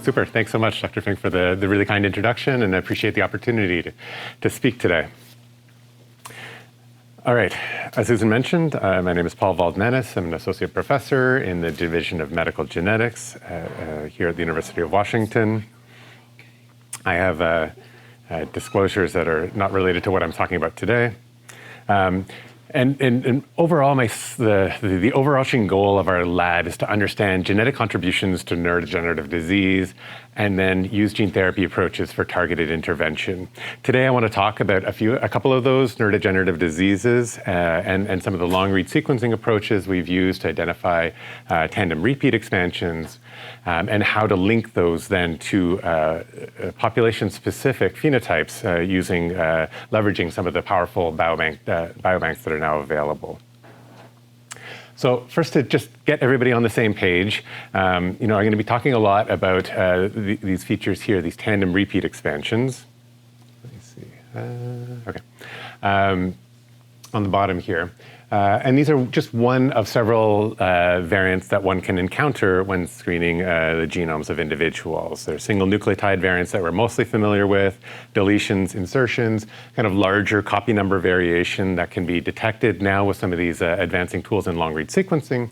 Super. Thanks so much, Dr. Fink, for the really kind introduction, and I appreciate the opportunity to speak today. All right, as Susan mentioned, my name is Paul Valdmanis. I'm an associate professor in the Division of Medical Genetics here at the University of Washington. I have disclosures that are not related to what I'm talking about today. And overall, the overarching goal of our lab is to understand genetic contributions to neurodegenerative disease and then use gene therapy approaches for targeted intervention. Today, I want to talk about a couple of those neurodegenerative diseases and some of the long-read sequencing approaches we've used to identify tandem repeat expansions and how to link those then to population-specific phenotypes leveraging some of the powerful biobanks that are now available. So first, to just get everybody on the same page, I'm going to be talking a lot about these features here, these tandem repeat expansions. Let me see. Okay. On the bottom here. And these are just one of several variants that one can encounter when screening the genomes of individuals. There are single nucleotide variants that we're mostly familiar with, deletions, insertions, kind of larger copy number variation that can be detected now with some of these advancing tools in long-read sequencing,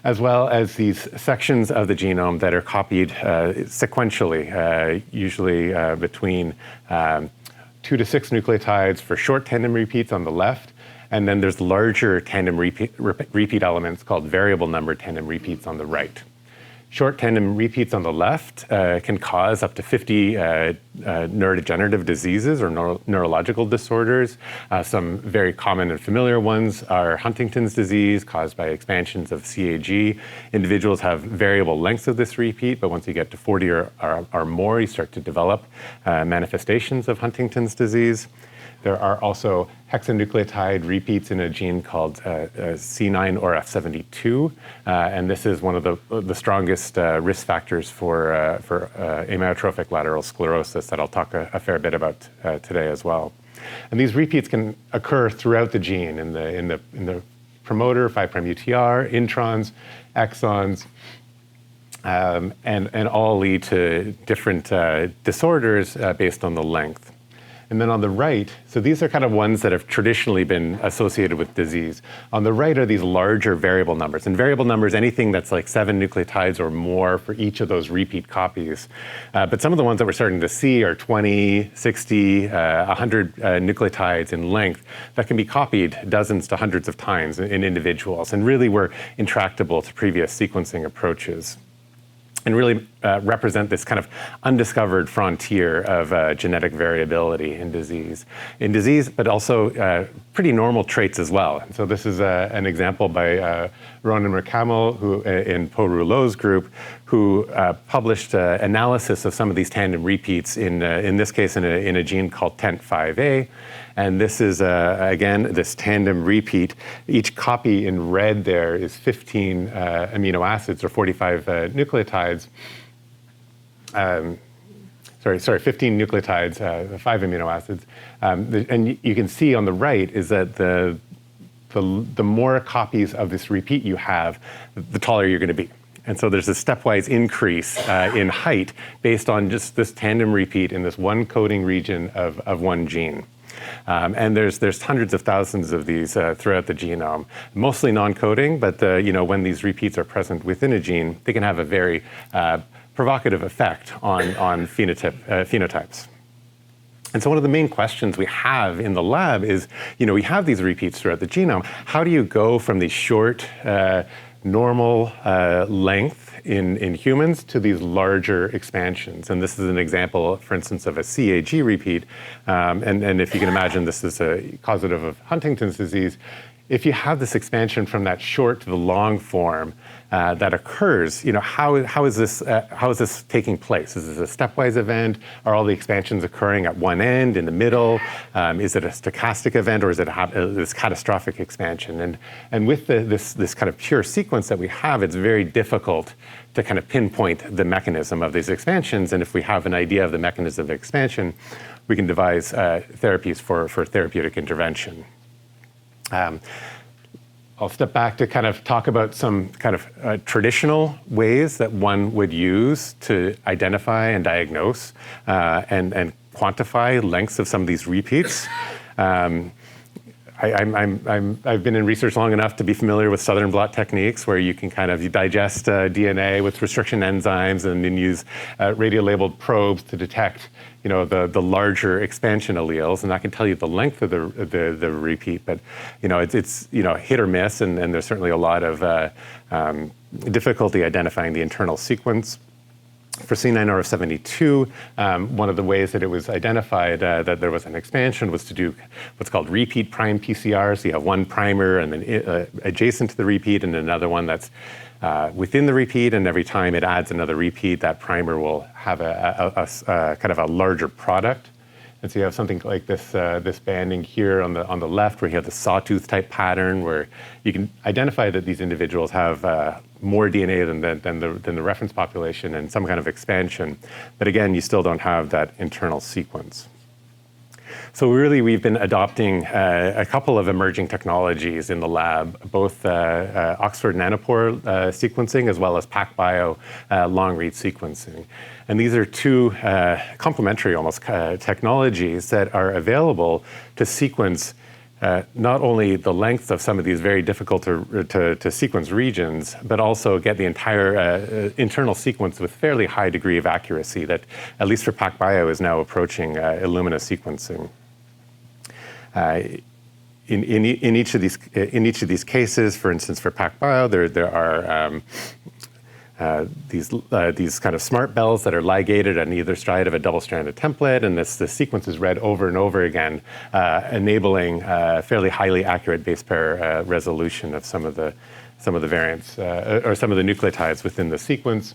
as well as these sections of the genome that are copied sequentially, usually between 2 to 6 nucleotides for short tandem repeats on the left. And then there's larger tandem repeat elements called variable number tandem repeats on the right. Short tandem repeats on the left can cause up to 50 neurodegenerative diseases or neurological disorders. Some very common and familiar ones are Huntington's disease caused by expansions of CAG. Individuals have variable lengths of this repeat, but once you get to 40 or more, you start to develop manifestations of Huntington's disease. There are also hexanucleotide repeats in a gene called C9 or F72, and this is one of the strongest risk factors for amyotrophic lateral sclerosis that I'll talk a fair bit about today as well. And these repeats can occur throughout the gene in the promoter, 5' UTR, introns, exons, and all lead to different disorders based on the length. And then on the right, so these are kind of ones that have traditionally been associated with disease. On the right are these larger variable numbers. And variable numbers, anything that's like 7 nucleotides or more for each of those repeat copies. But some of the ones that we're starting to see are 20, 60, 100 nucleotides in length that can be copied dozens to hundreds of times in individuals and really were intractable to previous sequencing approaches, and really represent this kind of undiscovered frontier of genetic variability in disease. But also pretty normal traits as well. And so this is an example by Ronan Mercamel, who in Po Rouleau's group, who published analysis of some of these tandem repeats in this case in a gene called TENT5A. And this is, again, this tandem repeat. Each copy in red there is 15 amino acids or 45 nucleotides. 15 nucleotides, 5 amino acids. And you can see on the right is that the more copies of this repeat you have, the taller you're going to be. And so there's a stepwise increase in height based on just this tandem repeat in this one coding region of one gene. And there's hundreds of thousands of these throughout the genome, mostly non-coding, but when these repeats are present within a gene, they can have a very provocative effect on phenotypes. And so one of the main questions we have in the lab is, we have these repeats throughout the genome. How do you go from these short, normal length in humans to these larger expansions? And this is an example, for instance, of a CAG repeat. And if you can imagine, this is a causative of Huntington's disease. If you have this expansion from that short to the long form that occurs, how is this taking place? Is this a stepwise event? Are all the expansions occurring at one end, in the middle? Is it a stochastic event, or is it this catastrophic expansion? And with this kind of pure sequence that we have, it's very difficult to kind of pinpoint the mechanism of these expansions. And if we have an idea of the mechanism of expansion, we can devise therapies for therapeutic intervention. I'll step back to kind of talk about some kind of traditional ways that one would use to identify and diagnose and quantify lengths of some of these repeats. I've been in research long enough to be familiar with Southern blot techniques, where you can kind of digest DNA with restriction enzymes and then use radio-labeled probes to detect, the larger expansion alleles, and that can tell you the length of the repeat. But it's hit or miss, and there's certainly a lot of difficulty identifying the internal sequence. For C9orf72, one of the ways that it was identified that there was an expansion was to do what's called repeat prime PCR. So you have one primer and then adjacent to the repeat, and another one that's within the repeat. And every time it adds another repeat, that primer will have a kind of a larger product. And so you have something like this banding here on the left, where you have the sawtooth type pattern, where you can identify that these individuals have more DNA than the reference population and some kind of expansion. But again, you still don't have that internal sequence. So really, we've been adopting a couple of emerging technologies in the lab, both Oxford nanopore sequencing as well as PacBio long-read sequencing. And these are two complementary almost technologies that are available to sequence not only the length of some of these very difficult to sequence regions, but also get the entire internal sequence with fairly high degree of accuracy that, at least for PacBio, is now approaching Illumina sequencing. In each of these cases, for instance, for PacBio, there are these kind of smart bells that are ligated on either side of a double-stranded template, and the sequence is read over and over again, enabling fairly highly accurate base pair resolution of some of the variants or some of the nucleotides within the sequence.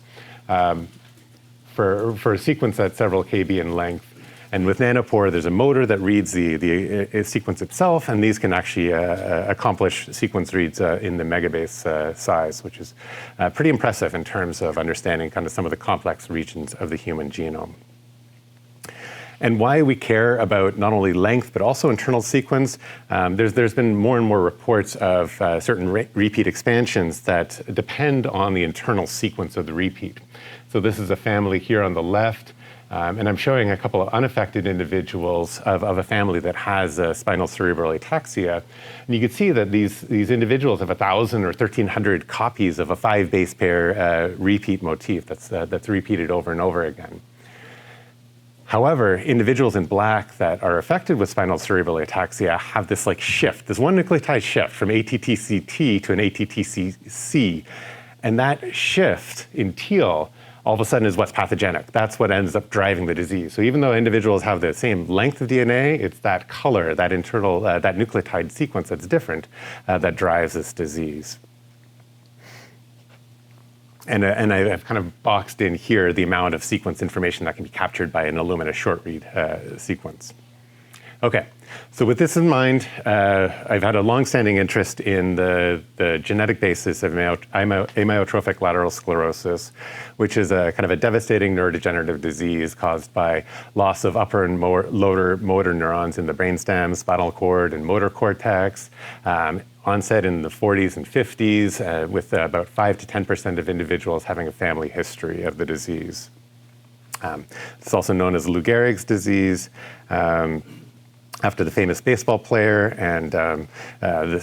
For a sequence that's several kb in length, and with nanopore, there's a motor that reads the sequence itself, and these can actually accomplish sequence reads in the megabase size, which is pretty impressive in terms of understanding kind of some of the complex regions of the human genome. And why we care about not only length, but also internal sequence, there's been more and more reports of certain repeat expansions that depend on the internal sequence of the repeat. So this is a family here on the left. And I'm showing a couple of unaffected individuals of a family that has spinal cerebral ataxia. And you can see that these individuals have 1,000 or 1,300 copies of a 5 base pair repeat motif that's repeated over and over again. However, individuals in black that are affected with spinal cerebral ataxia have this shift, this one nucleotide shift from ATTC-T to an ATTC-C. And that shift in teal all of a sudden is what's pathogenic. That's what ends up driving the disease. So even though individuals have the same length of DNA, it's that color, that internal, that nucleotide sequence that's different that drives this disease. And I've kind of boxed in here the amount of sequence information that can be captured by an Illumina short read sequence. Okay, so with this in mind, I've had a long-standing interest in the genetic basis of amyotrophic lateral sclerosis, which is a kind of a devastating neurodegenerative disease caused by loss of upper and lower motor neurons in the brainstem, spinal cord, and motor cortex. Onset in the 40s and 50s, with about 5 to 10% of individuals having a family history of the disease. It's also known as Lou Gehrig's disease, after the famous baseball player, and the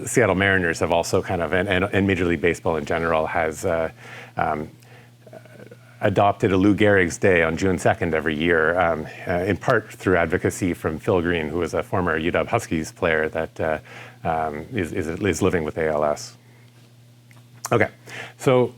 Seattle Mariners have also kind of, and Major League Baseball in general has adopted a Lou Gehrig's Day on June 2nd every year, in part through advocacy from Phil Green, who was a former UW Huskies player that is living with ALS. Okay, so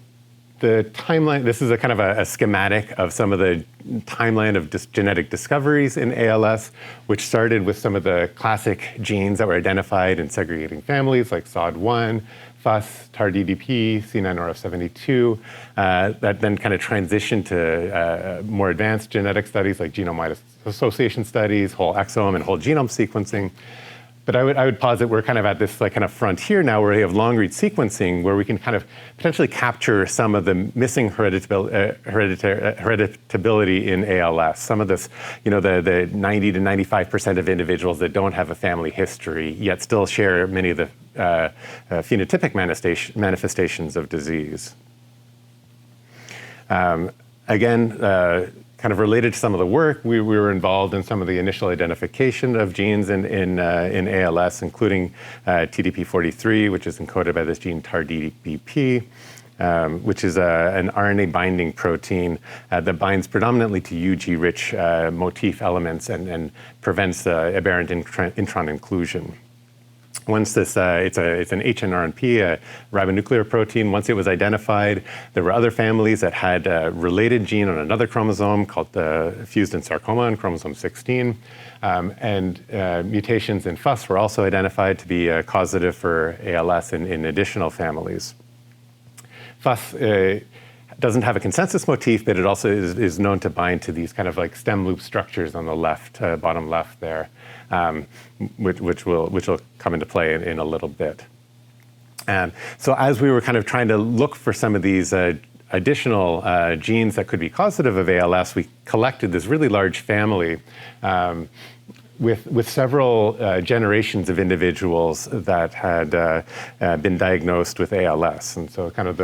the timeline, this is a kind of a schematic of some of the timeline of genetic discoveries in ALS, which started with some of the classic genes that were identified in segregating families like SOD1, FUS, TAR-DDP, C9orf72, that then kind of transitioned to more advanced genetic studies like genome association studies, whole exome and whole genome sequencing. But I would posit we're kind of at this like kind of frontier now where we have long-read sequencing where we can kind of potentially capture some of the missing hereditability in ALS. Some of this, the 90 to 95% of individuals that don't have a family history yet still share many of the phenotypic manifestations of disease. Again, kind of related to some of the work, we were involved in some of the initial identification of genes in ALS, including TDP43, which is encoded by this gene TAR-DBP, which is an RNA binding protein that binds predominantly to UG-rich motif elements and prevents aberrant intron inclusion. Once this, it's an HNRNP, a ribonuclear protein. Once it was identified, there were other families that had a related gene on another chromosome called fused in sarcoma on chromosome 16. And mutations in FUS were also identified to be causative for ALS in additional families. FUS doesn't have a consensus motif, but it also is known to bind to these kind of like stem loop structures on the left, bottom left there. Which will come into play in a little bit. So as we were kind of trying to look for some of these additional genes that could be causative of ALS, we collected this really large family with several generations of individuals that had been diagnosed with ALS, and so kind of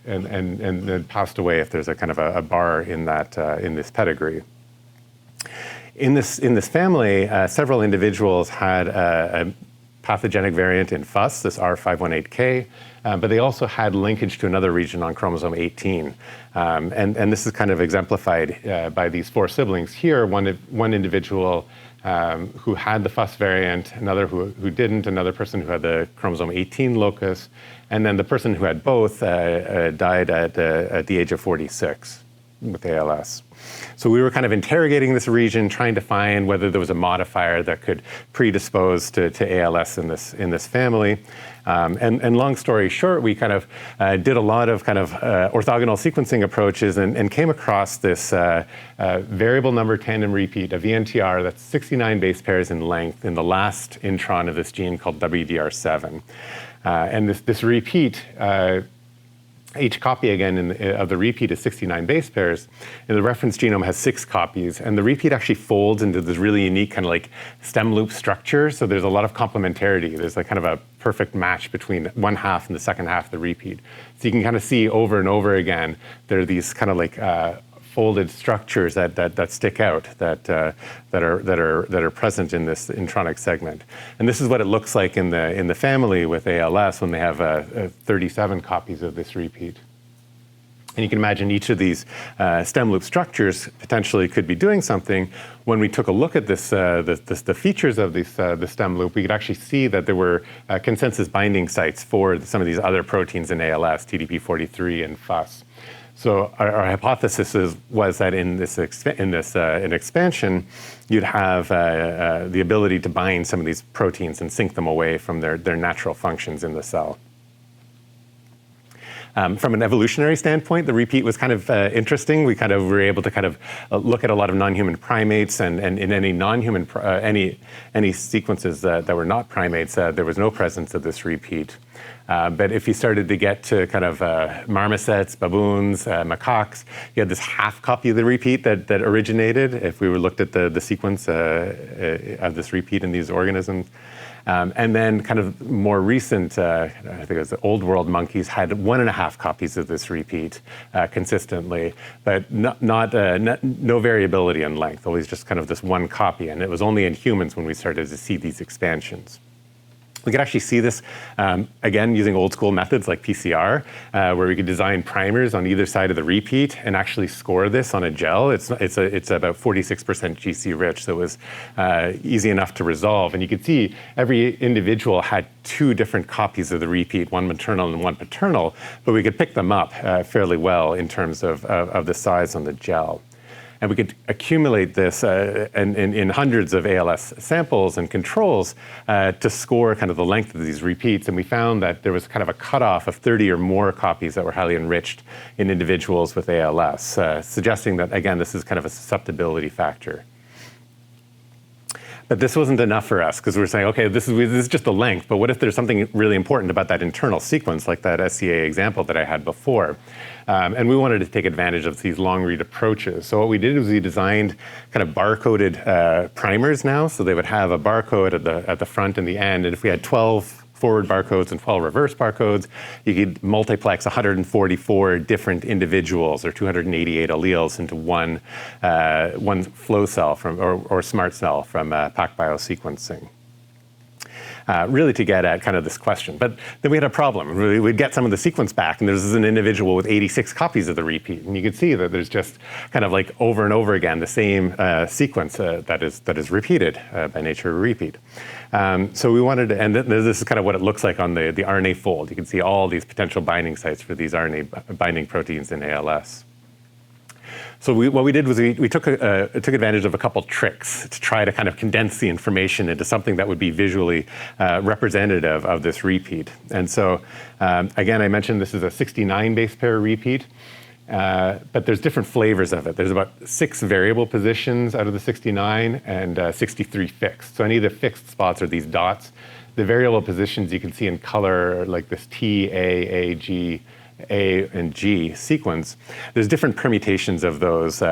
and then passed away if there's a kind of a bar in that in this pedigree. In this family, several individuals had a pathogenic variant in FUS, this R518K, but they also had linkage to another region on chromosome 18. And this is kind of exemplified by these four siblings here, one individual who had the FUS variant, another who didn't, another person who had the chromosome 18 locus, and then the person who had both died at the age of 46 with ALS. So we were kind of interrogating this region, trying to find whether there was a modifier that could predispose to ALS in this family. And long story short, we kind of did a lot of kind of orthogonal sequencing approaches and came across this variable number tandem repeat, a VNTR that's 69 base pairs in length in the last intron of this gene called WDR7. And this repeat, each copy again of the repeat is 69 base pairs, and the reference genome has 6 copies, and the repeat actually folds into this really unique kind of like stem loop structure, so there's a lot of complementarity. There's like kind of a perfect match between one half and the second half of the repeat. So you can kind of see over and over again, there are these kind of like folded structures that stick out that are present in this intronic segment, and this is what it looks like in the family with ALS when they have 37 copies of this repeat. And you can imagine each of these stem loop structures potentially could be doing something. When we took a look at this, the features of the stem loop, we could actually see that there were consensus binding sites for some of these other proteins in ALS, TDP43 and FUS. So our hypothesis was that in this expansion, you'd have the ability to bind some of these proteins and sink them away from their natural functions in the cell. From an evolutionary standpoint, the repeat was kind of interesting. We kind of were able to kind of look at a lot of non-human primates, and in any non-human any sequences that were not primates, there was no presence of this repeat. But if you started to get to kind of marmosets, baboons, macaques, you had this half copy of the repeat that originated if we looked at the sequence of this repeat in these organisms. And then kind of more recent, I think it was the old world monkeys had 1.5 copies of this repeat consistently, but no variability in length, always just kind of this one copy. And it was only in humans when we started to see these expansions. We could actually see this, again, using old school methods like PCR, where we could design primers on either side of the repeat and actually score this on a gel. It's about 46% GC rich, so it was easy enough to resolve. And you could see every individual had 2 different copies of the repeat, one maternal and one paternal, but we could pick them up fairly well in terms of the size on the gel. And we could accumulate this in hundreds of ALS samples and controls to score kind of the length of these repeats. And we found that there was kind of a cutoff of 30 or more copies that were highly enriched in individuals with ALS, suggesting that, again, this is kind of a susceptibility factor. But this wasn't enough for us because we were saying, okay, this is just the length, but what if there's something really important about that internal sequence, like that SCA example that I had before? And we wanted to take advantage of these long-read approaches. So what we did was we designed kind of barcoded primers now, so they would have a barcode at the front and the end, and if we had 12 forward barcodes and 12 reverse barcodes, you could multiplex 144 different individuals or 288 alleles into one flow cell or smart cell from PacBio sequencing. Really to get at kind of this question. But then we had a problem. We'd get some of the sequence back, and there's an individual with 86 copies of the repeat. And you can see that there's just kind of like over and over again the same sequence that is repeated by nature of a repeat. So we wanted to, and this is kind of what it looks like on the RNA fold. You can see all these potential binding sites for these RNA binding proteins in ALS. So what we did was we took advantage of a couple tricks to try to kind of condense the information into something that would be visually representative of this repeat. And so, again, I mentioned this is a 69 base pair repeat, but there's different flavors of it. There's about 6 variable positions out of the 69 and 63 fixed. So any of the fixed spots are these dots. The variable positions you can see in color, like this T, A, G, A and G sequence, there's different permutations of those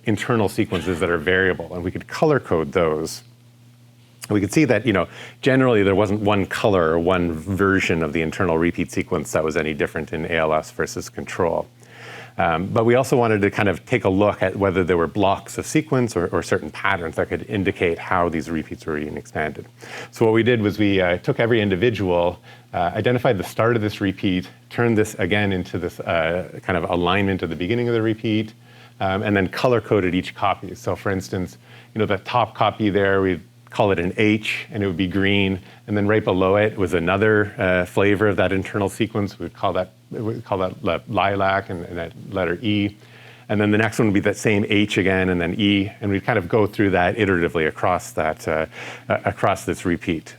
internal sequences that are variable, and we could color code those. We could see that, generally there wasn't one color or one version of the internal repeat sequence that was any different in ALS versus control. But we also wanted to kind of take a look at whether there were blocks of sequence or certain patterns that could indicate how these repeats were being expanded. So what we did was we took every individual, identified the start of this repeat, turned this again into this kind of alignment at the beginning of the repeat, and then color-coded each copy. So for instance, the top copy there, we'd call it an H, and it would be green, and then right below it was another flavor of that internal sequence. We'd call that lilac, and that letter E. And then the next one would be that same H again, and then E, and we'd kind of go through that iteratively across this repeat.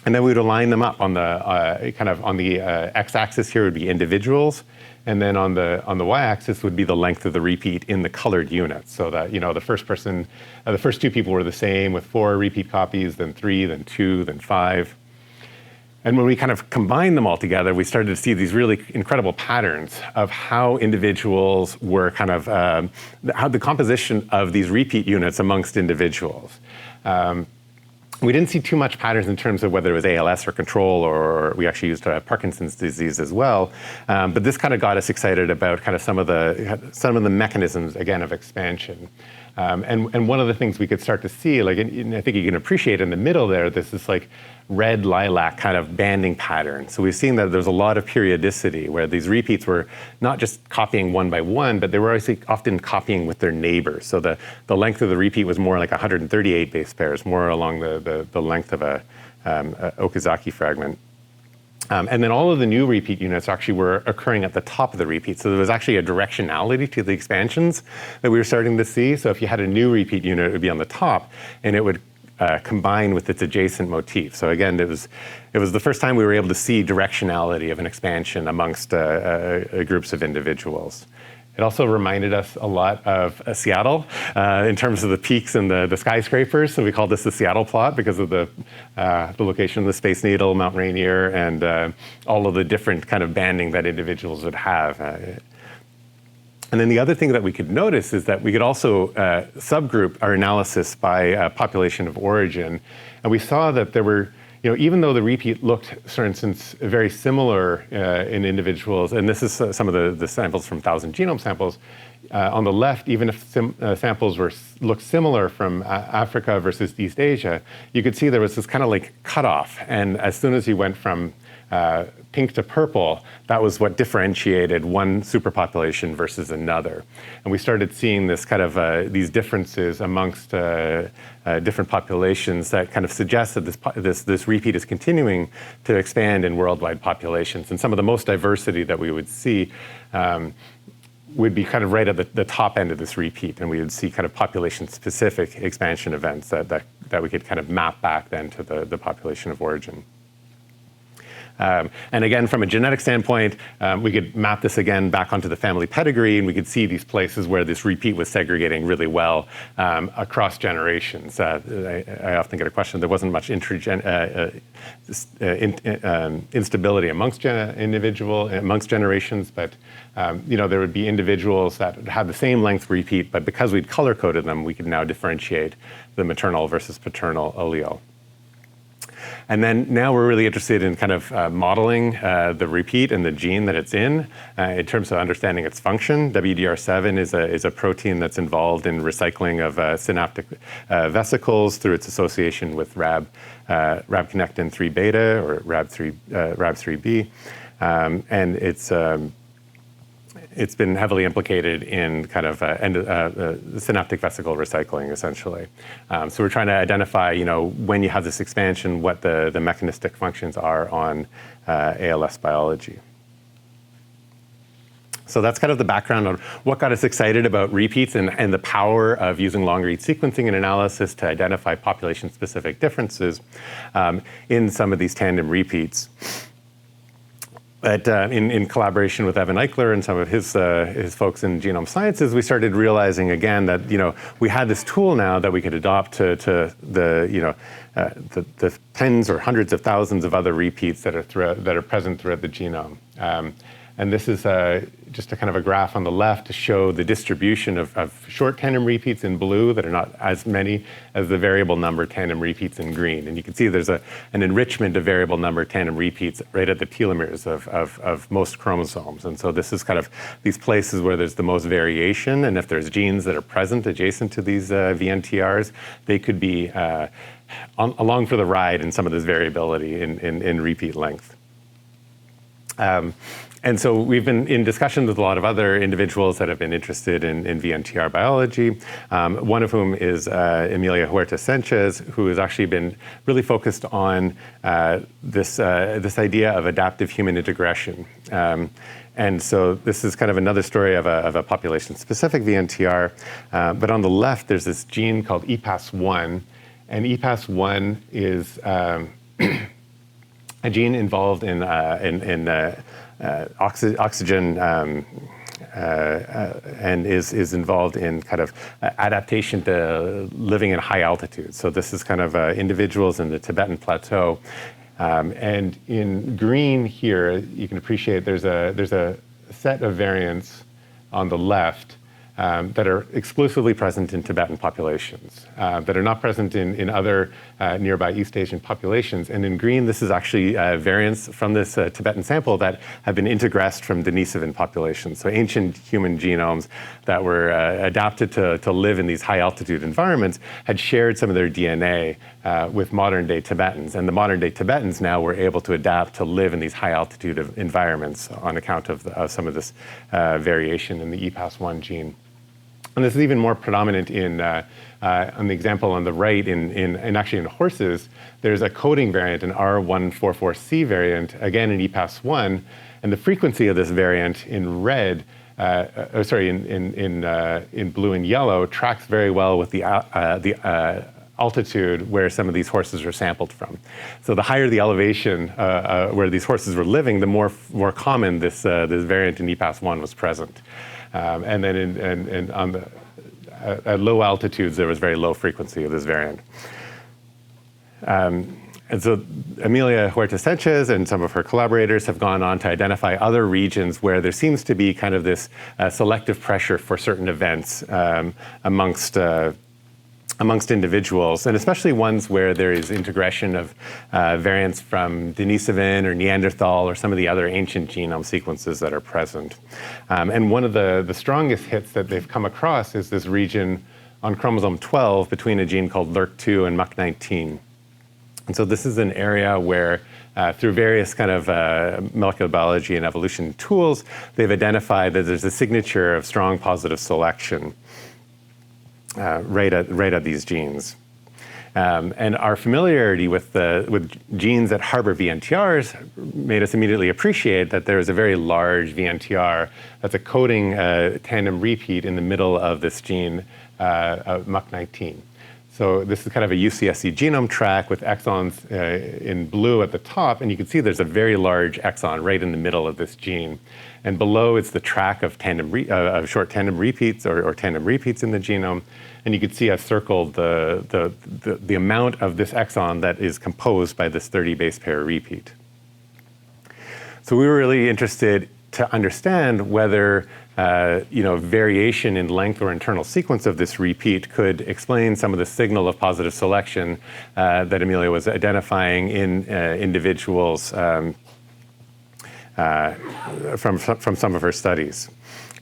And then we'd align them up on the x-axis here would be individuals, and then on the y-axis would be the length of the repeat in the colored units. So that the first 2 people were the same with 4 repeat copies, then 3, then 2, then 5. And when we kind of combined them all together, we started to see these really incredible patterns of how individuals were how the composition of these repeat units amongst individuals. We didn't see too much patterns in terms of whether it was ALS or control, or we actually used Parkinson's disease as well. But this kind of got us excited about kind of some of the mechanisms, again, of expansion. And one of the things we could start to see, and I think you can appreciate in the middle there, this is like red lilac kind of banding pattern. So we've seen that there's a lot of periodicity where these repeats were not just copying one by one, but they were often copying with their neighbors. So the length of the repeat was more like 138 base pairs, more along the length of a Okazaki fragment. And then all of the new repeat units actually were occurring at the top of the repeat. So there was actually a directionality to the expansions that we were starting to see. So if you had a new repeat unit, it would be on the top, and it would combine with its adjacent motif. So again, it was the first time we were able to see directionality of an expansion amongst groups of individuals. It also reminded us a lot of Seattle in terms of the peaks and the skyscrapers. So we call this the Seattle plot because of the location of the Space Needle, Mount Rainier, and all of the different kind of banding that individuals would have. And then the other thing that we could notice is that we could also subgroup our analysis by population of origin. And we saw that there were, even though the repeat looked, for instance, very similar in individuals, and this is some of the samples from 1,000 genome samples, on the left, even if samples looked similar from Africa versus East Asia, you could see there was this kind of like cutoff. And as soon as you went from pink to purple, that was what differentiated one superpopulation versus another. And we started seeing this kind of these differences amongst different populations that kind of suggest that this repeat is continuing to expand in worldwide populations. And some of the most diversity that we would see would be kind of right at the top end of this repeat, and we would see kind of population-specific expansion events that we could kind of map back then to the population of origin. And again, from a genetic standpoint, we could map this again back onto the family pedigree, and we could see these places where this repeat was segregating really well across generations. I often get a question, there wasn't much instability amongst generations, but there would be individuals that had the same length repeat, but because we'd color-coded them, we could now differentiate the maternal versus paternal allele. And then now we're really interested in kind of modeling the repeat and the gene that it's in terms of understanding its function. WDR7 is a protein that's involved in recycling of synaptic vesicles through its association with rab-connectin 3 beta or rab3b. And it's been heavily implicated in kind of synaptic vesicle recycling, essentially. So we're trying to identify, when you have this expansion, what the mechanistic functions are on ALS biology. So that's kind of the background on what got us excited about repeats and the power of using long-read sequencing and analysis to identify population-specific differences in some of these tandem repeats. But in collaboration with Evan Eichler and some of his folks in genome sciences, we started realizing again that we had this tool now that we could adopt to the tens or hundreds of thousands of other repeats that are present throughout the genome. And this is just a kind of a graph on the left to show the distribution of short tandem repeats in blue that are not as many as the variable number tandem repeats in green. And you can see there's an enrichment of variable number tandem repeats right at the telomeres of most chromosomes. And so this is kind of these places where there's the most variation. And if there's genes that are present adjacent to these VNTRs, they could be along for the ride in some of this variability in repeat length. And so we've been in discussions with a lot of other individuals that have been interested in VNTR biology, one of whom is Emilia Huerta Sanchez, who has actually been really focused on this idea of adaptive human integration. And so this is kind of another story of a population-specific VNTR. But on the left, there's this gene called EPAS1. And EPAS1 is a gene involved in oxygen and is involved in kind of adaptation to living in high altitude. So this is kind of individuals in the Tibetan Plateau. And in green here, you can appreciate there's a set of variants on the left that are exclusively present in Tibetan populations, that are not present in other nearby East Asian populations. And in green, this is actually variants from this Tibetan sample that have been integressed from Denisovan populations. So ancient human genomes that were adapted to live in these high altitude environments had shared some of their DNA with modern day Tibetans. And the modern day Tibetans now were able to adapt to live in these high altitude environments on account of some of this variation in the EPAS1 gene. And this is even more predominant on the example on the right, actually in horses. There's a coding variant, an R144C variant, again in EPAS1, and the frequency of this variant in red, in blue and yellow, tracks very well with the altitude where some of these horses are sampled from. So the higher the elevation where these horses were living, the more common this variant in EPAS1 was present. And then at low altitudes, there was very low frequency of this variant. And so Emilia Huerta Sanchez and some of her collaborators have gone on to identify other regions where there seems to be kind of this selective pressure for certain events amongst individuals, and especially ones where there is integration of variants from Denisovan or Neanderthal or some of the other ancient genome sequences that are present. And one of the strongest hits that they've come across is this region on chromosome 12 between a gene called LRRK2 and MUC19. And so this is an area where through various kind of molecular biology and evolution tools, they've identified that there's a signature of strong positive selection right at these genes. And our familiarity with genes that harbor VNTRs made us immediately appreciate that there is a very large VNTR that's a coding tandem repeat in the middle of this gene, MUC19. So this is kind of a UCSC genome track with exons in blue at the top, and you can see there's a very large exon right in the middle of this gene. And below it's the track of short tandem repeats or tandem repeats in the genome. And you can see I've circled the amount of this exon that is composed by this 30 base pair repeat. So we were really interested to understand whether variation in length or internal sequence of this repeat could explain some of the signal of positive selection that Amelia was identifying in individuals from some of her studies.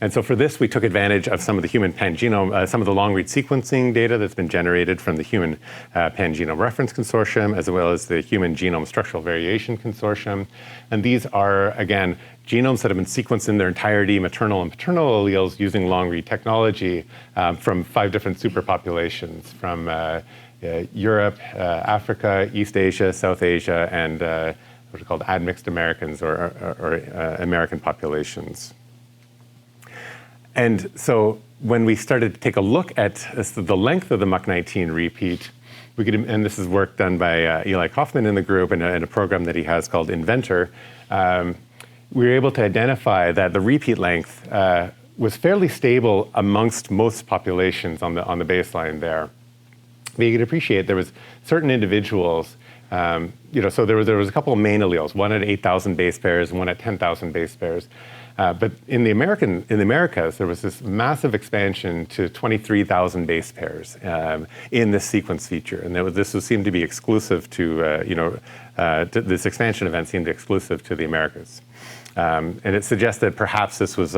And so for this, we took advantage of some of the human pangenome, some of the long-read sequencing data that's been generated from the Human Pangenome Reference Consortium, as well as the Human Genome Structural Variation Consortium. And these are, again, genomes that have been sequenced in their entirety, maternal and paternal alleles, using long-read technology from 5 different superpopulations, from Europe, Africa, East Asia, South Asia, and what are called admixed Americans or American populations. And so when we started to take a look at the length of the MUC19 repeat, and this is work done by Eli Kaufman in the group in a program that he has called Inventor, we were able to identify that the repeat length was fairly stable amongst most populations on the baseline there. But you could appreciate there was certain individuals, so there was a couple of main alleles, one at 8,000 base pairs and one at 10,000 base pairs. But in the Americas, there was this massive expansion to 23,000 base pairs in this sequence feature, and this seemed to be exclusive to this expansion event seemed exclusive to the Americas, and it suggested perhaps this was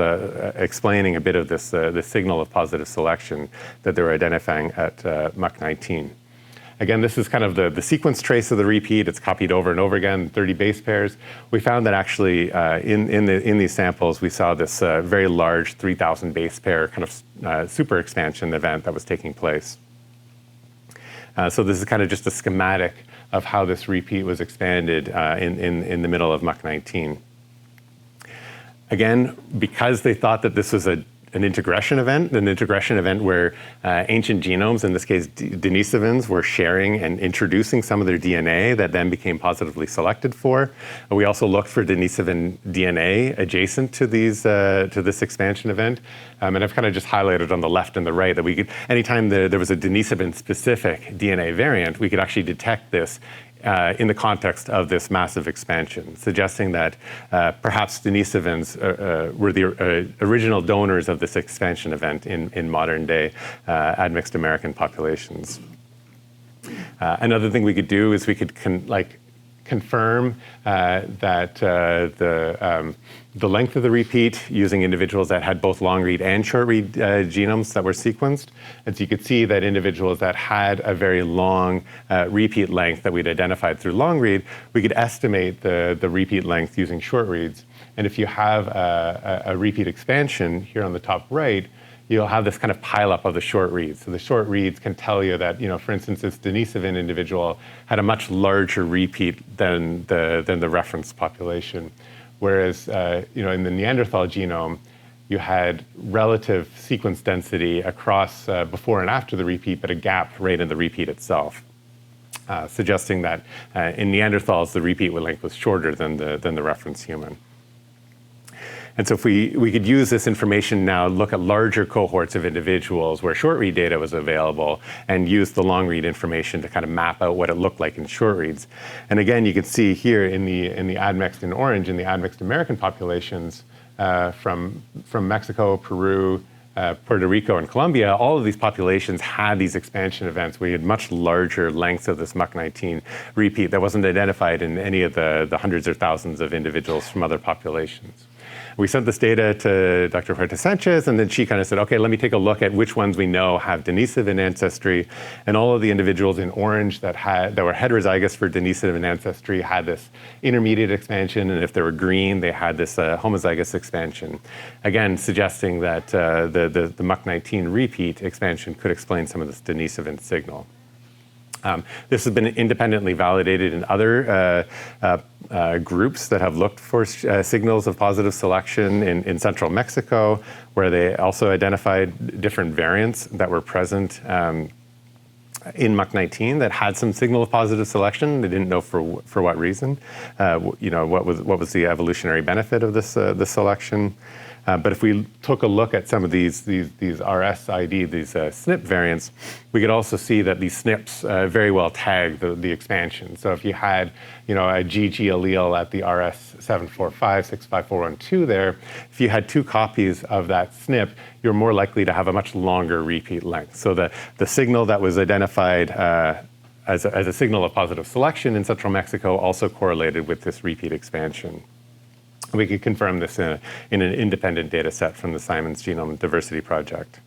explaining a bit of this signal of positive selection that they were identifying at MUC19. Again, this is kind of the sequence trace of the repeat. It's copied over and over again, 30 base pairs. We found that actually in these samples, we saw this very large 3,000 base pair kind of super expansion event that was taking place. So this is kind of just a schematic of how this repeat was expanded in the middle of MUC19. Again, because they thought that this was an integration event where ancient genomes, in this case denisovans, were sharing and introducing some of their DNA that then became positively selected for. We also looked for denisovan DNA adjacent to this expansion event. And I've kind of just highlighted on the left and the right that we could, anytime there was a denisovan-specific DNA variant, we could actually detect this in the context of this massive expansion, suggesting that perhaps denisovans were the original donors of this expansion event in modern-day admixed American populations. Another thing we could do is we could confirm that the length of the repeat using individuals that had both long-read and short-read genomes that were sequenced. And so you could see that individuals that had a very long repeat length that we'd identified through long-read, we could estimate the repeat length using short-reads. And if you have a repeat expansion here on the top right, you'll have this kind of pileup of the short reads. So the short reads can tell you that, for instance, this denisovan individual had a much larger repeat than the reference population. Whereas, in the Neanderthal genome, you had relative sequence density across before and after the repeat, but a gap right in the repeat itself, suggesting that in Neanderthals, the repeat length was shorter than the reference human. And so if we could use this information now, look at larger cohorts of individuals where short read data was available and use the long read information to kind of map out what it looked like in short reads. And again, you can see here in the admixed in orange, in the admixed American populations from Mexico, Peru, Puerto Rico, and Colombia, all of these populations had these expansion events where you had much larger lengths of this MUC19 repeat that wasn't identified in any of the hundreds or thousands of individuals from other populations. We sent this data to Dr. Huerta Sanchez, and then she kind of said, okay, let me take a look at which ones we know have denisovan ancestry. And all of the individuals in orange that were heterozygous for denisovan ancestry had this intermediate expansion, and if they were green, they had this homozygous expansion. Again, suggesting that the MUC19 repeat expansion could explain some of this denisovan signal. This has been independently validated in other groups that have looked for signals of positive selection in central Mexico, where they also identified different variants that were present in MUC19 that had some signal of positive selection. They didn't know for what reason. What was the evolutionary benefit of this selection? But if we took a look at some of these RSID, these SNP variants, we could also see that these SNPs very well tag the expansion. So if you had, a GG allele at the RS745-65412 there, if you had 2 copies of that SNP, you're more likely to have a much longer repeat length. So the signal that was identified as a signal of positive selection in central Mexico also correlated with this repeat expansion. We could confirm this in an independent data set from the Simons Genome Diversity Project.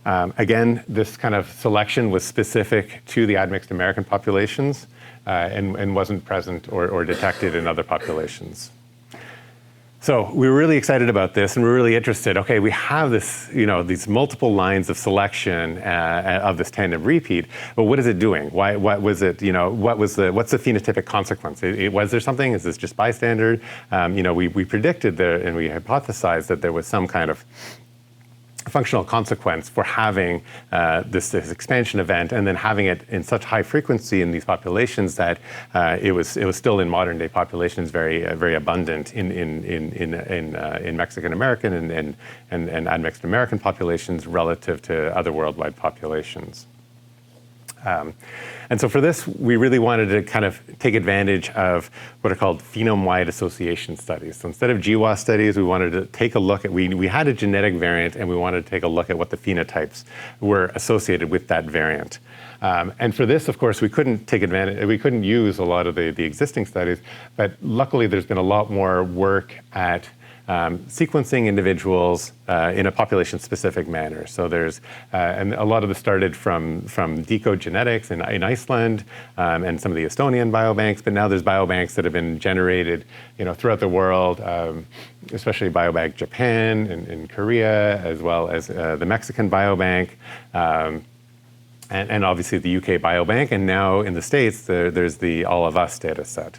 Again, this kind of selection was specific to the admixed American populations and wasn't present or detected in other populations. So we were really excited about this, and we were really interested. Okay, we have this, these multiple lines of selection of this tandem repeat, but what is it doing? What was it? What's the phenotypic consequence? Was there something? Is this just bystander? We predicted and we hypothesized that there was some kind of functional consequence for having this expansion event, and then having it in such high frequency in these populations that it was still in modern day populations very abundant in Mexican American and admixed American populations relative to other worldwide populations. And so for this, we really wanted to kind of take advantage of what are called phenome-wide association studies. So instead of GWAS studies, we wanted to take a look at, we had a genetic variant, and we wanted to take a look at what the phenotypes were associated with that variant. And for this, of course, we couldn't use a lot of the existing studies, but luckily there's been a lot more work at sequencing individuals in a population-specific manner. So there's, and a lot of this started from Decode Genetics in Iceland and some of the Estonian biobanks, but now there's biobanks that have been generated, throughout the world, especially Biobank Japan and Korea, as well as the Mexican biobank, and obviously the UK biobank, and now in the States there's the All of Us data set.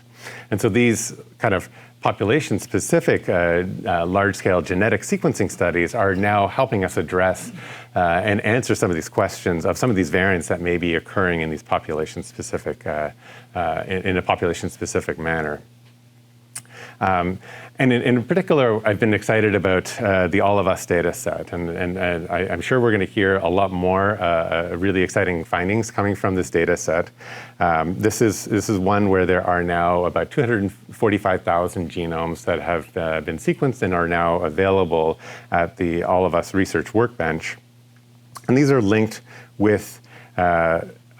And so these kind of population-specific large-scale genetic sequencing studies are now helping us address and answer some of these questions of some of these variants that may be occurring in these population-specific, in a population-specific manner. And in particular, I've been excited about the All of Us data set, and I'm sure we're going to hear a lot more really exciting findings coming from this data set. This is one where there are now about 245,000 genomes that have been sequenced and are now available at the All of Us research workbench. And these are linked with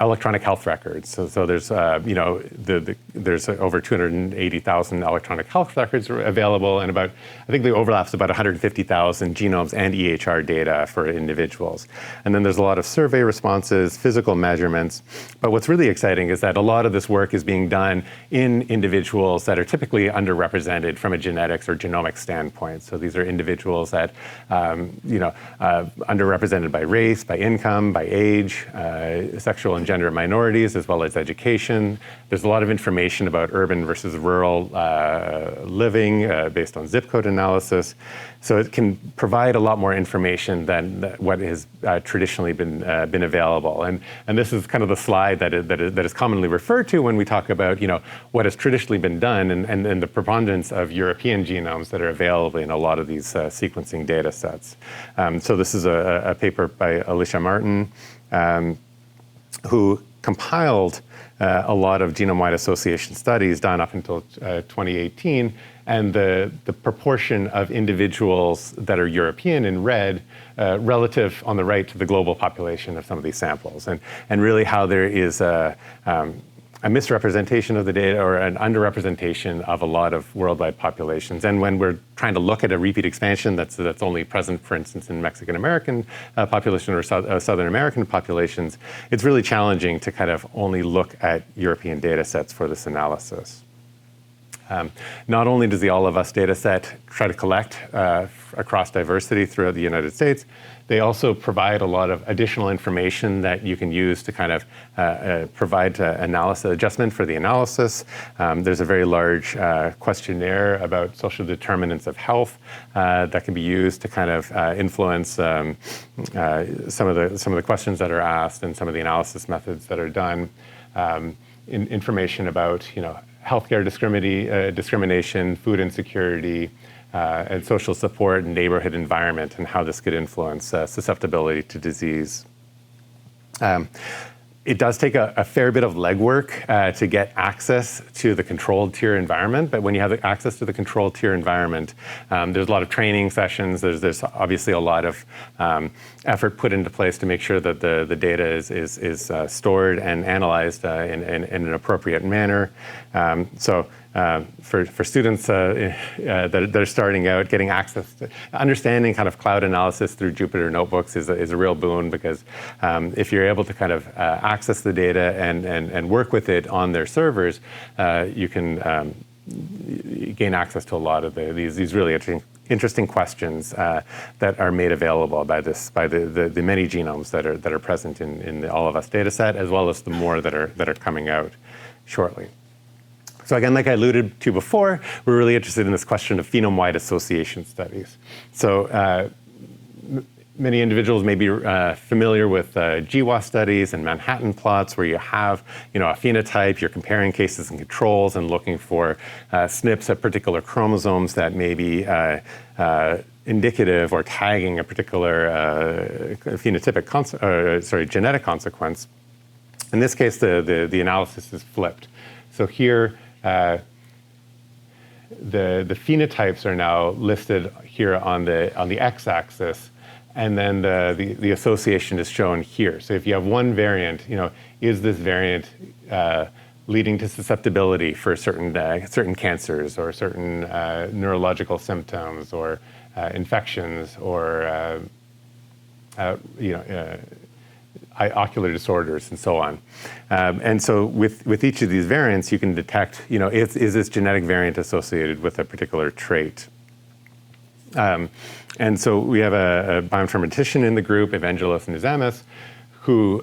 electronic health records. So there's, there's over 280,000 electronic health records available, and I think the overlap's about 150,000 genomes and EHR data for individuals. And then there's a lot of survey responses, physical measurements. But what's really exciting is that a lot of this work is being done in individuals that are typically underrepresented from a genetics or genomic standpoint. So these are individuals that, underrepresented by race, by income, by age, sexual and gender minorities, as well as education. There's a lot of information about urban versus rural living based on zip code analysis. So it can provide a lot more information than what has traditionally been available. And this is kind of the slide that is commonly referred to when we talk about what has traditionally been done and the preponderance of European genomes that are available in a lot of these sequencing data sets. So this is a paper by Alicia Martin, who compiled a lot of genome-wide association studies done up until 2018, and the proportion of individuals that are European in red relative on the right to the global population of some of these samples, and really how there is a misrepresentation of the data or an underrepresentation of a lot of worldwide populations. And when we're trying to look at a repeat expansion that's only present, for instance, in Mexican American population or Southern American populations, it's really challenging to kind of only look at European data sets for this analysis. Not only does the All of Us data set try to collect across diversity throughout the United States, they also provide a lot of additional information that you can use to kind of provide analysis adjustment for the analysis. There's a very large questionnaire about social determinants of health that can be used to kind of influence some of the questions that are asked and some of the analysis methods that are done. Information about healthcare discrimination, food insecurity, and social support and neighborhood environment, and how this could influence susceptibility to disease. It does take a fair bit of legwork to get access to the controlled tier environment, but when you have access to the controlled tier environment, there's a lot of training sessions. There's obviously a lot of effort put into place to make sure that the data is stored and analyzed in an appropriate manner. For students that are starting out, getting access to understanding kind of cloud analysis through Jupyter Notebooks is a real boon, because if you're able to kind of access the data and work with it on their servers, you can gain access to a lot of these really interesting questions that are made available by the many genomes that are present in the All of Us data set, as well as the more that are coming out shortly. So again, like I alluded to before, we're really interested in this question of phenome-wide association studies. So many individuals may be familiar with GWAS studies and Manhattan plots, where you have a phenotype, you're comparing cases and controls and looking for SNPs of particular chromosomes that may be indicative or tagging a particular genetic consequence. In this case, the analysis is flipped. So here, the phenotypes are now listed here on the x-axis, and then the association is shown here. So if you have one variant, is this variant leading to susceptibility for certain cancers or certain neurological symptoms or infections or ocular disorders and so on. And so with each of these variants, you can detect, is this genetic variant associated with a particular trait? And so we have a bioinformatician in the group, Evangelos Nizamis, who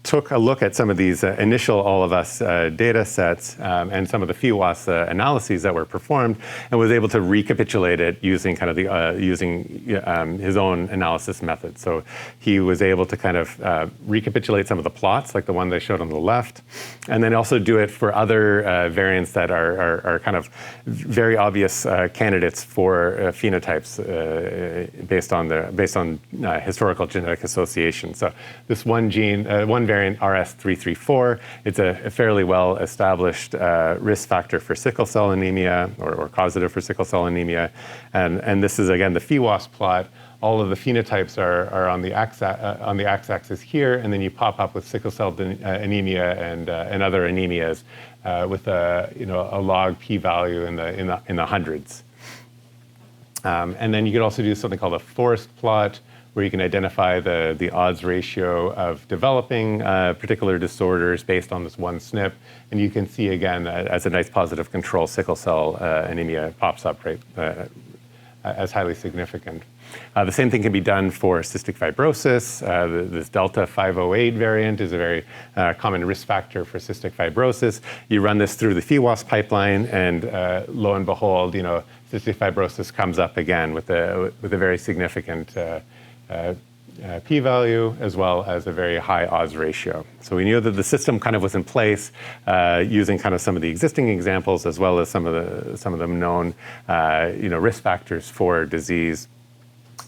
took a look at some of these initial All of Us data sets and some of the PheWAS analyses that were performed, and was able to recapitulate it using kind of using his own analysis method. So he was able to kind of recapitulate some of the plots, like the one they showed on the left, and then also do it for other variants that are kind of very obvious candidates for phenotypes based on historical genetic association. So this one gene, one variant, RS334, it's a fairly well-established risk factor for sickle cell anemia, or causative for sickle cell anemia. And this is, again, the PheWAS plot. All of the phenotypes are on the x-axis here, and then you pop up with sickle cell anemia and other anemias with a log p-value in the hundreds. And then you could also do something called a forest plot, where you can identify the odds ratio of developing particular disorders based on this one SNP. And you can see, again, as a nice positive control, sickle cell anemia pops up as highly significant. The same thing can be done for cystic fibrosis. This Delta 508 variant is a very common risk factor for cystic fibrosis. You run this through the PheWAS pipeline, and lo and behold, cystic fibrosis comes up again with a very significant p-value, as well as a very high odds ratio. So we knew that the system kind of was in place using kind of some of the existing examples, as well as some of them known risk factors for disease.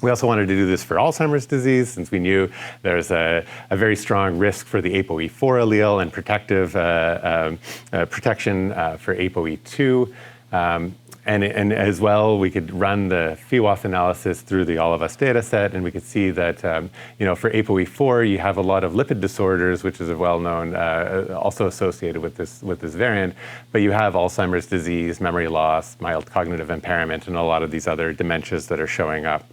We also wanted to do this for Alzheimer's disease, since we knew there's a very strong risk for the ApoE4 allele and protective protection for ApoE2. And as well, we could run the PheWAS analysis through the All of Us data set, and we could see that, for ApoE4, you have a lot of lipid disorders, which is a well-known, also associated with this variant, but you have Alzheimer's disease, memory loss, mild cognitive impairment, and a lot of these other dementias that are showing up.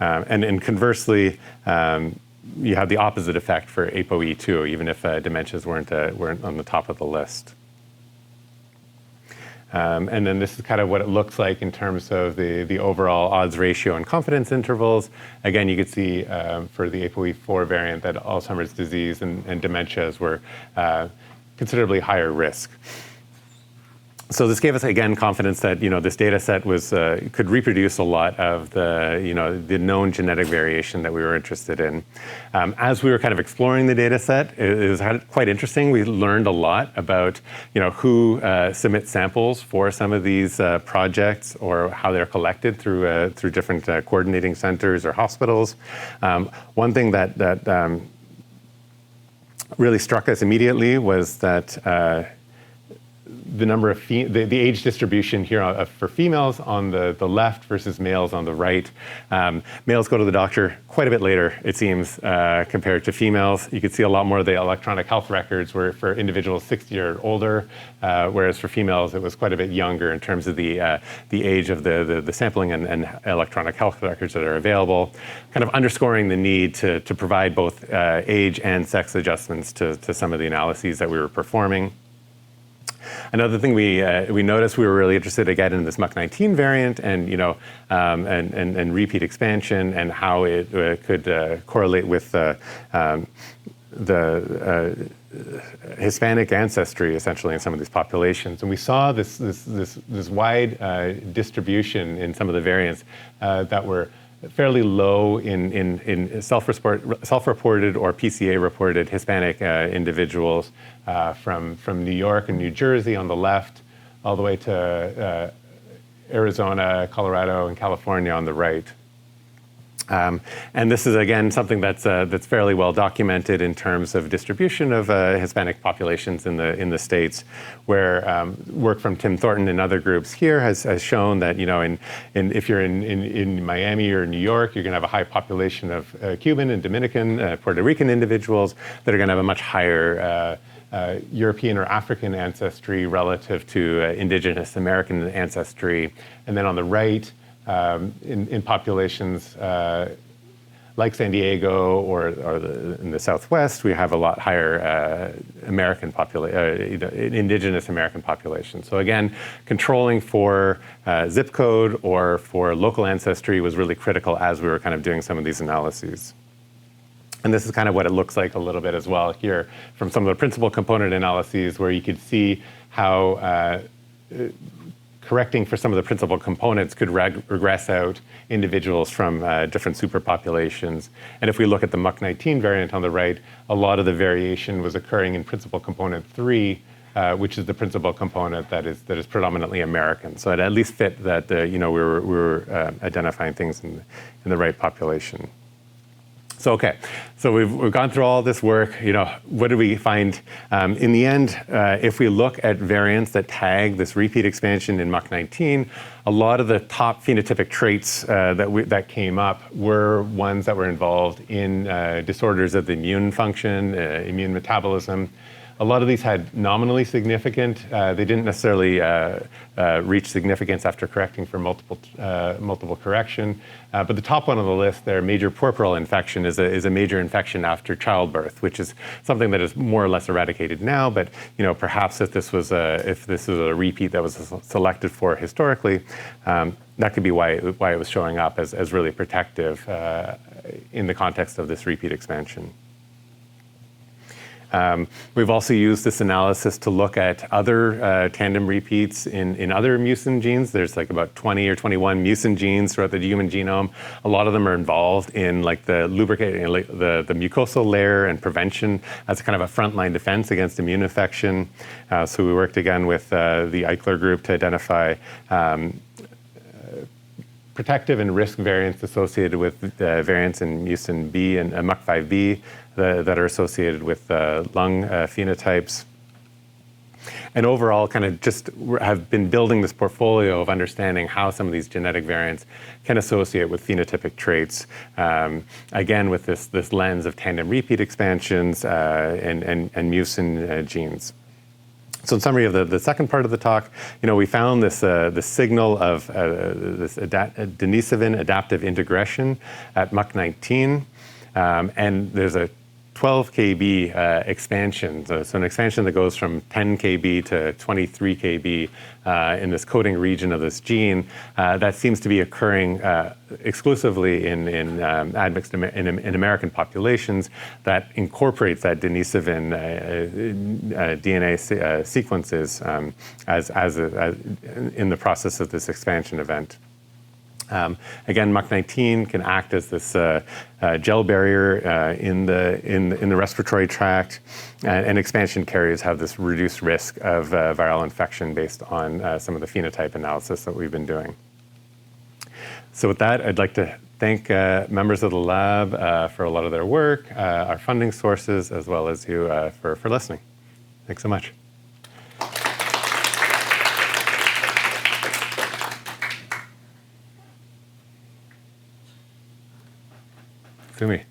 And conversely, you have the opposite effect for ApoE2, even if dementias weren't on the top of the list. And then this is kind of what it looks like in terms of the overall odds ratio and confidence intervals. Again, you could see for the APOE4 variant that Alzheimer's disease and dementias were considerably higher risk. So this gave us, again, confidence that this data set could reproduce a lot of the known genetic variation that we were interested in. As we were kind of exploring the data set, it was quite interesting. We learned a lot about who submits samples for some of these projects, or how they're collected through different coordinating centers or hospitals. One thing that really struck us immediately was that the number of the age distribution here for females on the left versus males on the right. Males go to the doctor quite a bit later, it seems, compared to females. You could see a lot more of the electronic health records were for individuals 60 or older, whereas for females it was quite a bit younger in terms of the age of the sampling and electronic health records that are available, kind of underscoring the need to provide both age and sex adjustments to some of the analyses that we were performing. Another thing we noticed, we were really interested again in this MUC19 variant and repeat expansion and how it could correlate with the Hispanic ancestry, essentially, in some of these populations. And we saw this wide distribution in some of the variants that were fairly low in self-reported or PCA-reported Hispanic individuals from New York and New Jersey on the left, all the way to Arizona, Colorado, and California on the right. And this is, again, something that's fairly well documented in terms of distribution of Hispanic populations in the States, where work from Tim Thornton and other groups here has shown that if you're in Miami or New York, you're going to have a high population of Cuban and Dominican, Puerto Rican individuals that are going to have a much higher European or African ancestry relative to indigenous American ancestry. And then on the right, in populations like San Diego or in the Southwest, we have a lot higher indigenous American population. So again, controlling for zip code or for local ancestry was really critical as we were kind of doing some of these analyses. And this is kind of what it looks like a little bit as well here from some of the principal component analyses, where you could see how correcting for some of the principal components could regress out individuals from different superpopulations. And if we look at the MUC19 variant on the right, a lot of the variation was occurring in principal component 3, which is the principal component that is predominantly American. So it at least fit that we were identifying things in the right population. So so we've gone through all this work. What did we find? In the end, if we look at variants that tag this repeat expansion in MUC19, a lot of the top phenotypic traits that came up were ones that were involved in disorders of the immune function, immune metabolism. A lot of these had nominally significant. They didn't necessarily reach significance after correcting for multiple correction. But the top one on the list there, major puerperal infection, is a major infection after childbirth, which is something that is more or less eradicated now. But perhaps if this was a repeat that was selected for historically, that could be why it was showing up as really protective in the context of this repeat expansion. We've also used this analysis to look at other tandem repeats in other mucin genes. There's like about 20 or 21 mucin genes throughout the human genome. A lot of them are involved in like the lubricating, the mucosal layer and prevention as a kind of a frontline defense against immune infection. So we worked again with the Eichler group to identify protective and risk variants associated with variants in mucin B and MUC5B that are associated with lung phenotypes. And overall, kind of just have been building this portfolio of understanding how some of these genetic variants can associate with phenotypic traits. Again, with this lens of tandem repeat expansions and mucin genes. So in summary of the second part of the talk, we found this signal of this Denisovin adaptive integration at MUC19, and there's a 12 kb expansion. So an expansion that goes from 10 kb to 23 kb in this coding region of this gene that seems to be occurring exclusively in admixed in American populations that incorporates that Denisovan DNA sequences as in the process of this expansion event. Again, MUC19 can act as this gel barrier in the respiratory tract, and expansion carriers have this reduced risk of viral infection based on some of the phenotype analysis that we've been doing. So with that, I'd like to thank members of the lab for a lot of their work, our funding sources, as well as you for listening. Thanks so much. Sumi.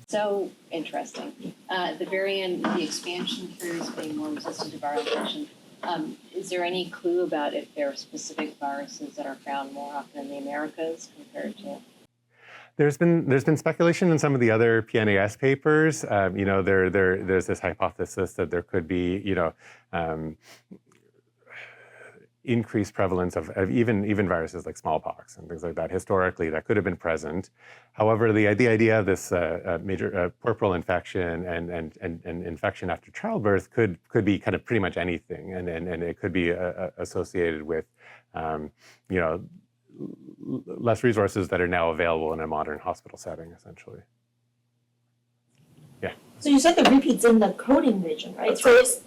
So interesting. The very end, the expansion carriers being more resistant to viral infection. Is there any clue about if there are specific viruses that are found more often in the Americas compared to? There's been speculation in some of the other PNAS papers. There's this hypothesis that there could be, increased prevalence of even viruses like smallpox and things like that. Historically, that could have been present. However, the idea of this major puerperal infection and infection after childbirth could be kind of pretty much anything, and it could be associated with less resources that are now available in a modern hospital setting, essentially. Yeah. So you said the repeats in the coding region, right? That's so right.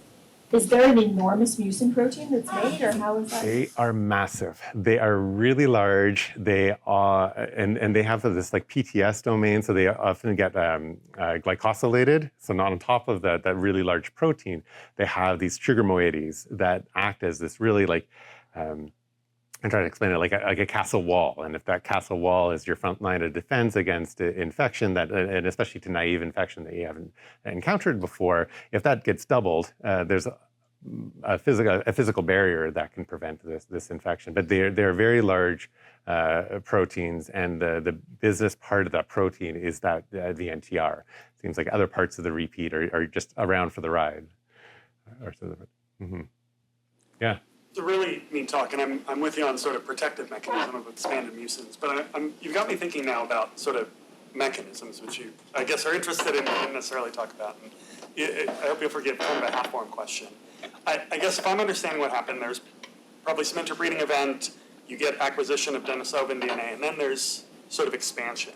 Is there an enormous mucin protein that's made, or how is that? They are massive. They are really large. They are, and they have this like PTS domain, so they often get glycosylated. So not on top of that really large protein, they have these trigger moieties that act as this really like, I'm trying to explain it like a castle wall. And if that castle wall is your front line of defense against infection, and especially to naive infection that you haven't encountered before, if that gets doubled, there's a physical barrier that can prevent this infection. But they're very large proteins, and the business part of that protein is that the NTR. Seems like other parts of the repeat are just around for the ride. Yeah. It's a really neat talk, and I'm with you on sort of protective mechanism of expanded mucins, but you've got me thinking now about sort of mechanisms, which you, I guess, are interested in, didn't necessarily talk about. And I hope you'll forgive kind of a half-formed question. I guess if I'm understanding what happened, there's probably some interbreeding event, you get acquisition of Denisovan DNA, and then there's sort of expansion.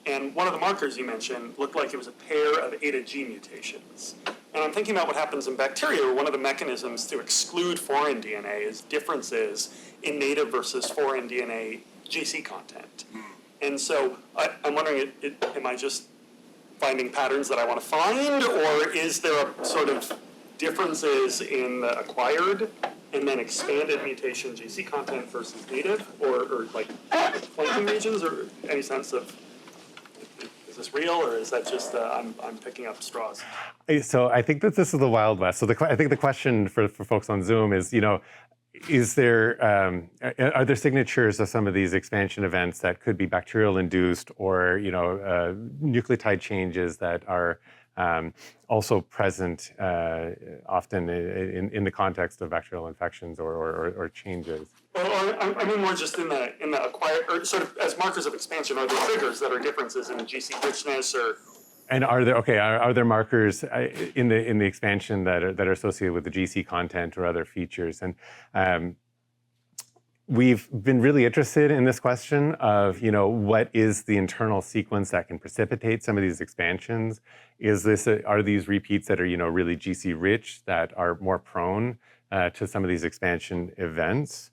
And one of the markers you mentioned looked like it was a pair of A to G mutations. And I'm thinking about what happens in bacteria, where one of the mechanisms to exclude foreign DNA is differences in native versus foreign DNA GC content. And so I'm wondering, am I just finding patterns that I want to find, or is there a sort of differences in the acquired and then expanded mutation GC content versus native, or like flanking regions, or any sense of, is this real, or is that just I'm picking up straws? So I think that this is the Wild West. So I think the question for folks on Zoom is, is there are there signatures of some of these expansion events that could be bacterial induced, or nucleotide changes that are also present often in the context of bacterial infections or changes? Well, I mean more just in the acquired, or sort of as markers of expansion, are there triggers that are differences in GC richness, or? And are there markers in the expansion that are associated with the GC content or other features? And we've been really interested in this question of what is the internal sequence that can precipitate some of these expansions? Are these repeats that are really GC rich that are more prone to some of these expansion events?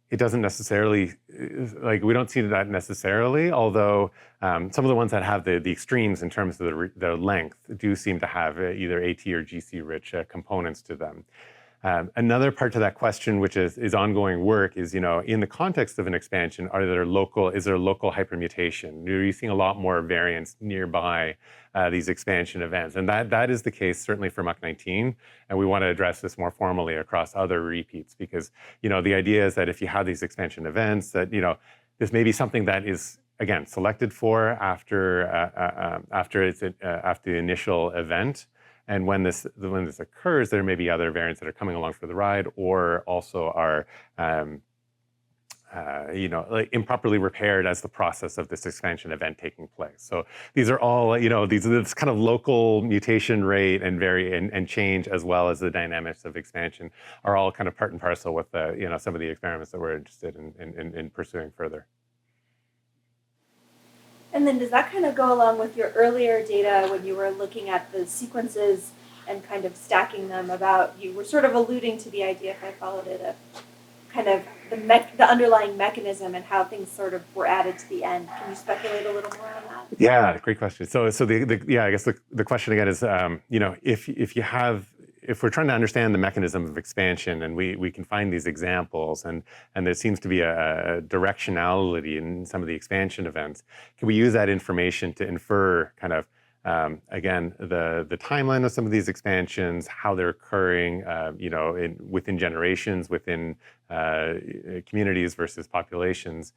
It doesn't necessarily, we don't see that necessarily, although some of the ones that have the extremes in terms of the length do seem to have either AT or GC rich components to them. Another part to that question, which is ongoing work, is in the context of an expansion, is there local hypermutation? Are you seeing a lot more variance nearby these expansion events? And that is the case certainly for MUC19, and we want to address this more formally across other repeats, because the idea is that if you have these expansion events, that this may be something that is again, selected for after the initial event. And when this occurs, there may be other variants that are coming along for the ride, or also are like improperly repaired as the process of this expansion event taking place. So these are all, this kind of local mutation rate and change, as well as the dynamics of expansion, are all kind of part and parcel with some of the experiments that we're interested in pursuing further. And then does that kind of go along with your earlier data when you were looking at the sequences and kind of stacking them you were sort of alluding to the idea, if I followed it, of kind of the underlying mechanism and how things sort of were added to the end. Can you speculate a little more on that? Yeah, great question. So I guess the question again is, if we're trying to understand the mechanism of expansion, and we can find these examples, and there seems to be a directionality in some of the expansion events, can we use that information to infer kind of, again, the timeline of some of these expansions, how they're occurring, within generations, within communities versus populations.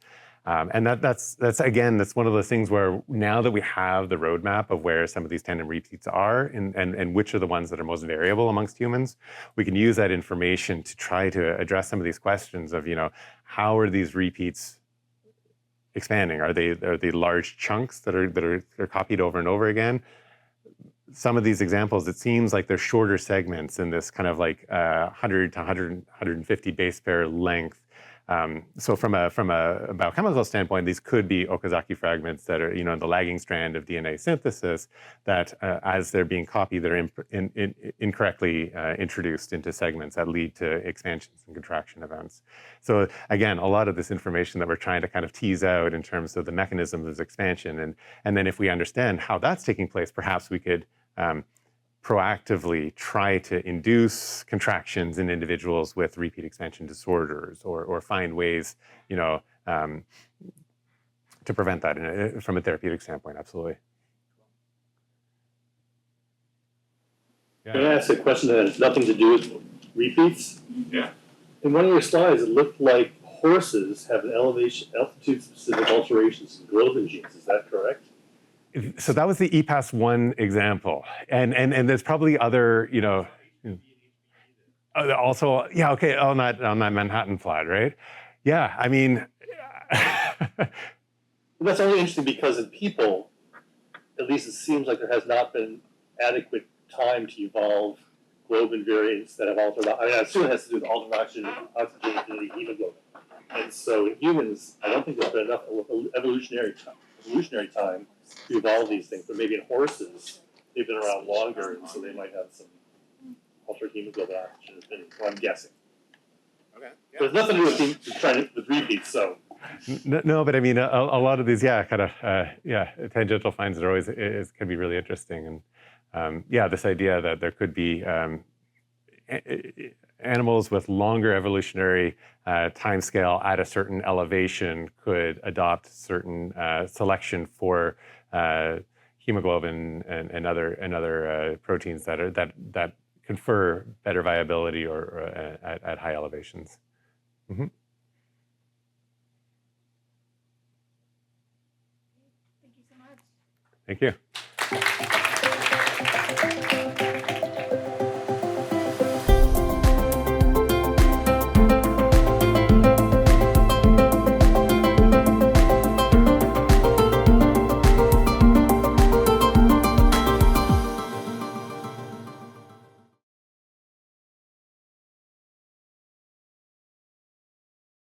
And that's one of those things where, now that we have the roadmap of where some of these tandem repeats are and which are the ones that are most variable amongst humans, we can use that information to try to address some of these questions of, how are these repeats expanding? Are they large chunks that are copied over and over again? Some of these examples, it seems like they're shorter segments in this kind of like 100 to 150 base pair length. So from a biochemical standpoint, these could be Okazaki fragments that are, in the lagging strand of DNA synthesis, that as they're being copied, they're incorrectly introduced into segments that lead to expansions and contraction events. So again, a lot of this information that we're trying to kind of tease out in terms of the mechanism of expansion, and then if we understand how that's taking place, perhaps we could proactively try to induce contractions in individuals with repeat expansion disorders, or find ways, to prevent that from a therapeutic standpoint. Absolutely. Yeah. Can I ask a question that has nothing to do with repeats? Yeah. In one of your slides, it looked like horses have an altitude-specific alterations in globin genes. Is that correct? So that was the EPAS1 example, and there's probably other, also, yeah, okay, on that Manhattan plot, right? Yeah, I mean, That's only interesting because in people, at least it seems like there has not been adequate time to evolve globin variants that have altered. I assume it has to do with altered oxygen hemoglobin. And so in humans, I don't think there's been enough evolutionary time to evolve these things. But maybe in horses, they've been around longer, and so they might have some altered hemoglobin oxygen affinity. Well, I'm guessing. Okay. Yeah. There's nothing to do with repeats, so. No, but I mean, a lot of these, tangential finds are always can be really interesting, and this idea that there could be animals with longer evolutionary timescale at a certain elevation could adopt certain selection for hemoglobin and other proteins that confer better viability or at high elevations. Mm-hmm. Thank you so much. Thank you.